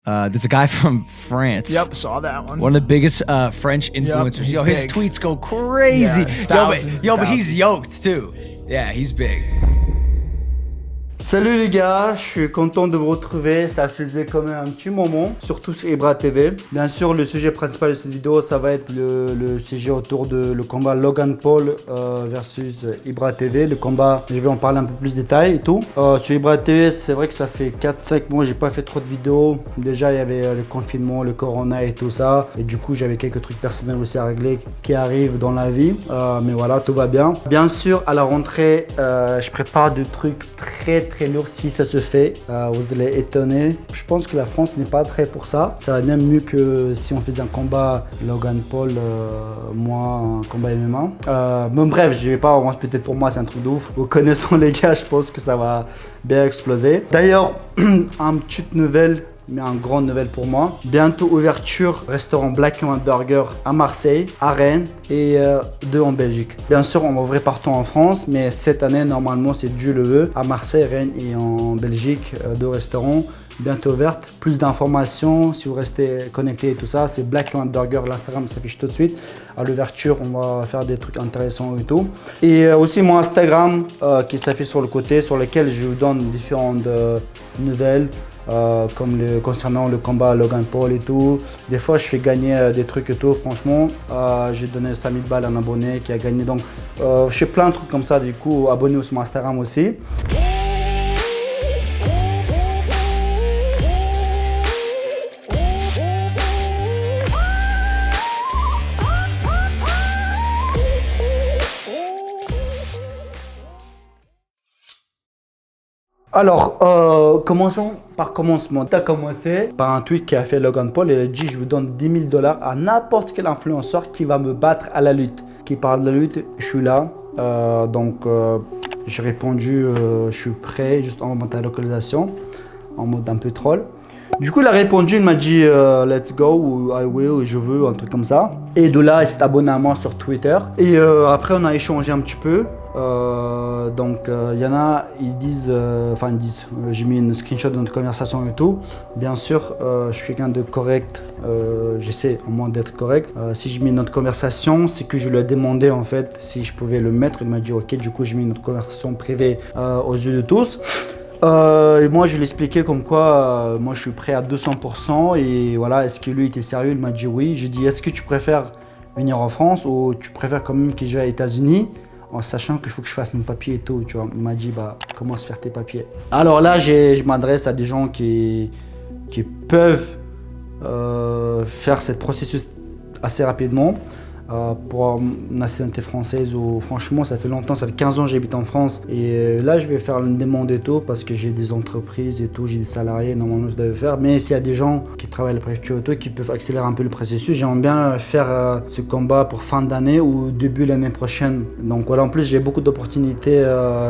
There's a guy from France. Yep, saw that one. One of the biggest French influencers. he's Yo, his big. tweets go crazy. Yeah, thousands, but he's thousands. yoked too. Yeah, he's big. Salut les gars, je suis content de vous retrouver, ça faisait quand même un petit moment, surtout sur Ibra TV. Bien sûr, le sujet principal de cette vidéo, ça va être le sujet autour de le combat Logan Paul versus Ibra TV. Le combat, je vais en parler un peu plus de détail et tout. Sur Ibra TV, c'est vrai que ça fait 4-5 mois, j'ai pas fait trop de vidéos. Déjà, il y avait le confinement, le corona et tout ça. Et du coup, j'avais quelques trucs personnels aussi à régler qui arrivent dans la vie. Mais voilà, tout va bien. Bien sûr, à la rentrée, je prépare des trucs très lourd si ça se fait. Vous allez étonner. Je pense que la France n'est pas prête pour ça. Ça va même mieux que si on faisait un combat Logan Paul, moi un combat MMA. Bon bref, je vais pas, peut-être pour moi c'est un truc de ouf. Vous connaissant les gars, je pense que ça va bien exploser. D'ailleurs, une petite nouvelle, mais une grande nouvelle pour moi. Bientôt ouverture restaurant Black & White Burger à Marseille, à Rennes et 2 en Belgique. Bien sûr, on va ouvrir partout en France, mais cette année, normalement, si Dieu le veut, à Marseille, Rennes et en Belgique, 2 restaurants bientôt ouvertes. Plus d'informations, si vous restez connecté et tout ça, c'est Black & White Burger, l'Instagram s'affiche tout de suite. À l'ouverture, on va faire des trucs intéressants et tout. Et aussi mon Instagram qui s'affiche sur le côté, sur lequel je vous donne différentes nouvelles. Concernant le combat Logan Paul et tout. Des fois je fais gagner des trucs et tout, franchement. J'ai donné 5000 balles à un abonné qui a gagné, donc je fais plein de trucs comme ça. Du coup, abonnez-vous sur mon Instagram aussi. Alors, commençons par commencement. Tu as commencé par un tweet qui a fait Logan Paul. Il a dit: je vous donne 10 000 $ à n'importe quel influenceur qui va me battre à la lutte. Qui parle de la lutte, je suis là. J'ai répondu je suis prêt, juste en mode ta localisation, en mode un peu troll. Du coup, il a répondu, il m'a dit let's go, ou I will, ou je veux, un truc comme ça. Et de là, il s'est abonné à moi sur Twitter. Et après, on a échangé un petit peu. Il y en a, ils disent, j'ai mis une screenshot de notre conversation et tout. Bien sûr, je suis quelqu'un de correct, j'essaie au moins d'être correct. Si je mets notre conversation, c'est que je lui ai demandé en fait si je pouvais le mettre. Il m'a dit ok, du coup, j'ai mis notre conversation privée aux yeux de tous. Et moi je lui ai expliqué comme quoi moi je suis prêt à 200% et voilà, est-ce que lui était sérieux? Il m'a dit oui. J'ai dit est-ce que tu préfères venir en France ou tu préfères quand même que je vais aux États-Unis en sachant qu'il faut que je fasse mon papier et tout, tu vois. Il m'a dit bah commence à faire tes papiers. Alors là je m'adresse à des gens qui peuvent faire ce processus assez rapidement. Pour une nationalité française, ou franchement ça fait longtemps, ça fait 15 ans que j'habite en France et là je vais faire une demande et tout parce que j'ai des entreprises et tout, j'ai des salariés, normalement je devais faire, mais s'il y a des gens qui travaillent à la préfecture et tout qui peuvent accélérer un peu le processus, j'aimerais bien faire ce combat pour fin d'année ou début l'année prochaine. Donc voilà, en plus j'ai beaucoup d'opportunités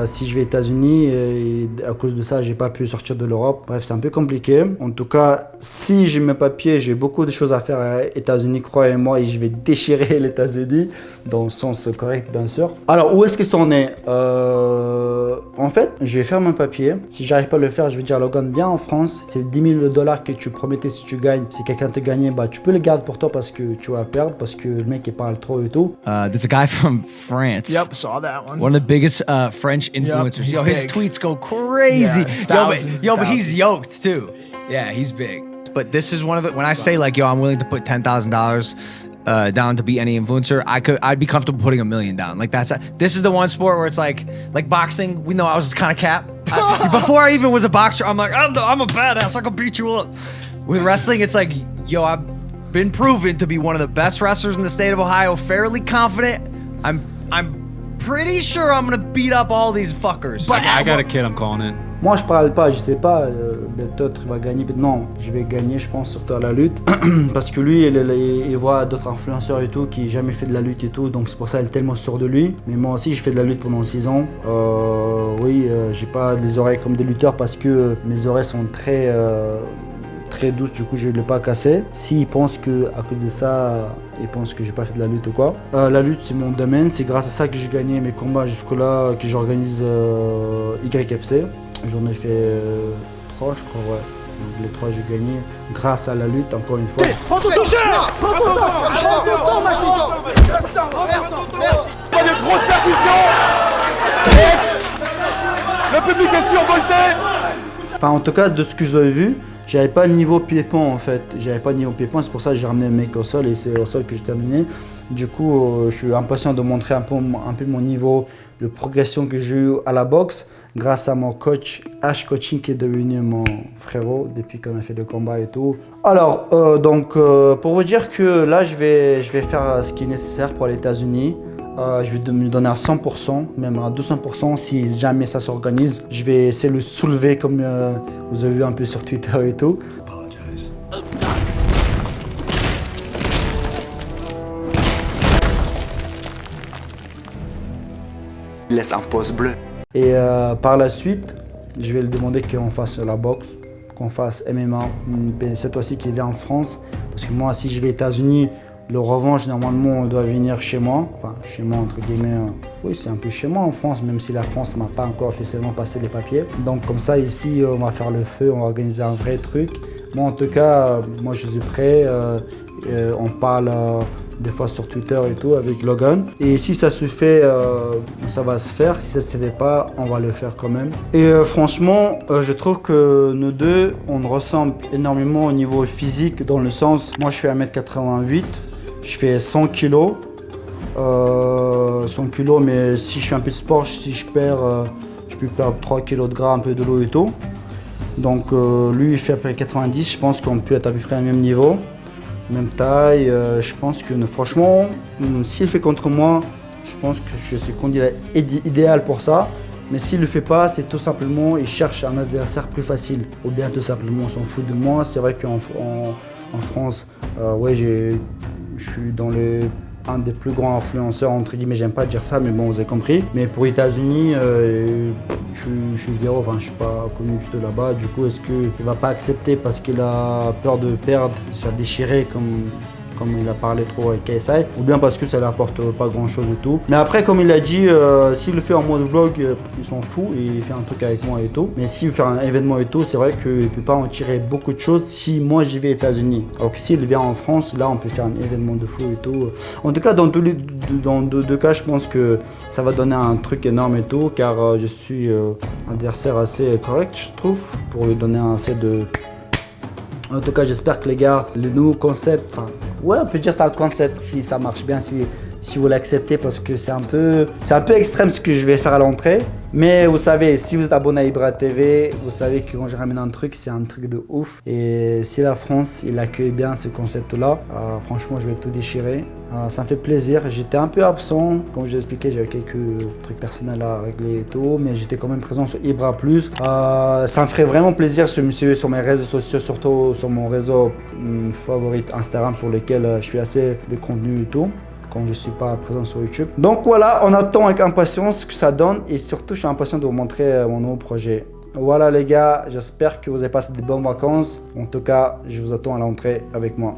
si je vais aux États-Unis et à cause de ça j'ai pas pu sortir de l'Europe. Bref, c'est un peu compliqué. En tout cas, si j'ai mes papiers, j'ai beaucoup de choses à faire aux États-Unis, croyez-moi, et je vais déchirer les États-Unis, dans le sens correct bien sûr. Alors où est-ce que ça en est? En fait, je vais faire mon papier. Si j'arrive pas à le faire, je vais dire Logan, viens en France, c'est 10 000 $ que tu promettais si tu gagnes. Si quelqu'un te gagnait, bah tu peux le garder pour toi parce que tu vas perdre, parce que le mec il parle trop et tout. There's a guy from France. Yep, saw that one. One of the biggest French influencers. he's His big. tweets go crazy. Yeah, thousands, But he's thousands. yoked too. Yeah, he's big. But this is one of the, when I say like, yo, I'm willing to put $10,000 down to beat any influencer, I'd be comfortable putting $1 million down. Like this is the one sport where it's like boxing. We know I was just kind of cap. Before I even was a boxer, I'm like, I'm a badass. I can beat you up. With wrestling, it's like, yo, I've been proven to be one of the best wrestlers in the state of Ohio. Fairly confident. I'm pretty sure I'm gonna beat up all these fuckers. But I got a kid I'm calling in. Moi je parle pas, je sais pas, peut-être il va gagner, non, je vais gagner je pense surtout à la lutte, parce que lui il voit d'autres influenceurs et tout qui n'ont jamais fait de la lutte et tout, donc c'est pour ça qu'il est tellement sûr de lui. Mais moi aussi je fais de la lutte pendant 6 ans, j'ai pas des oreilles comme des lutteurs parce que mes oreilles sont très douces, du coup je ne l'ai pas cassé. S'il pense que à cause de ça, il pense que j'ai pas fait de la lutte ou quoi. La lutte c'est mon domaine, c'est grâce à ça que j'ai gagné mes combats jusque-là, que j'organise YFC. J'en ai fait 3 je crois, ouais. Donc, les 3 j'ai gagné grâce à la lutte, encore une fois. Pas de grosses percussions. Le public est survolté. Enfin, en tout cas, de ce que j'avais vu, j'avais pas niveau pied-point en fait. J'avais pas niveau pied-point, c'est pour ça que j'ai ramené le mec au sol et c'est au sol que j'ai terminé. Du coup, je suis impatient de montrer un peu mon niveau de progression que j'ai eu à la boxe grâce à mon coach H Coaching qui est devenu mon frérot depuis qu'on a fait le combat et tout. Alors, pour vous dire que là, je vais faire ce qui est nécessaire pour les États-Unis. Je vais me donner à 100%, même à 200% si jamais ça s'organise. Je vais essayer de le soulever comme vous avez vu un peu sur Twitter et tout. Il laisse un pouce bleu. Et par la suite, je vais lui demander qu'on fasse la boxe, qu'on fasse MMA, cette fois-ci qu'il vient en France. Parce que moi, si je vais aux États-Unis, le revanche, normalement, on doit venir chez moi. Enfin, chez moi, entre guillemets. Oui, c'est un peu chez moi en France, même si la France m'a pas encore officiellement passé les papiers. Donc, comme ça, ici, on va faire le feu, on va organiser un vrai truc. Moi, en tout cas, moi, je suis prêt. On parle des fois sur Twitter et tout avec Logan. Et si ça se fait, ça va se faire. Si ça ne se fait pas, on va le faire quand même. Et franchement, je trouve que nous deux, on ressemble énormément au niveau physique dans le sens, moi je fais 1m88. Je fais 100 kg, 100 kg, mais si je fais un peu de sport, si je perds, je peux perdre 3 kg de gras, un peu de l'eau et tout. Donc lui, il fait à peu près 90, je pense qu'on peut être à peu près au même niveau, même taille. Je pense que franchement, s'il fait contre moi, je pense que je suis candidat idéal pour ça. Mais s'il ne le fait pas, c'est tout simplement, il cherche un adversaire plus facile. Ou bien tout simplement, on s'en fout de moi. C'est vrai qu'en France, ouais, je suis dans un des plus grands influenceurs, entre guillemets, j'aime pas dire ça, mais bon, vous avez compris. Mais pour les États-Unis, je suis zéro, enfin, je suis pas connu du tout là-bas. Du coup, est-ce qu'il va pas accepter parce qu'il a peur de perdre, de se faire déchirer comme il a parlé trop avec KSI, ou bien parce que ça ne apporte pas grand chose et tout. Mais après, comme il a dit, s'il le fait en mode vlog, il s'en fout et il fait un truc avec moi et tout. Mais s'il fait un événement et tout, c'est vrai qu'il ne peut pas en tirer beaucoup de choses si moi j'y vais aux États-Unis. Alors que s'il vient en France, là on peut faire un événement de fou et tout. En tout cas, dans deux cas, je pense que ça va donner un truc énorme et tout, car je suis un adversaire assez correct, je trouve, pour lui donner assez de. En tout cas, j'espère que les gars, le nouveau concept, enfin, ouais, on peut dire ça un concept si ça marche bien, si vous l'acceptez, parce que c'est un peu extrême ce que je vais faire à l'entrée. Mais vous savez, si vous êtes abonné à Ibra TV, vous savez que quand je ramène un truc, c'est un truc de ouf. Et si la France, il accueille bien ce concept-là, franchement, je vais tout déchirer. Ça me fait plaisir. J'étais un peu absent, comme je l'ai expliqué, j'avais quelques trucs personnels à régler et tout, mais j'étais quand même présent sur Ibra+. Ça me ferait vraiment plaisir si vous me suivez sur mes réseaux sociaux, surtout sur mon réseau favori Instagram, sur lequel je fais assez de contenu et tout, quand je ne suis pas présent sur YouTube. Donc voilà, on attend avec impatience ce que ça donne et surtout je suis impatient de vous montrer mon nouveau projet. Voilà les gars, j'espère que vous avez passé de bonnes vacances. En tout cas, je vous attends à l'entrée avec moi.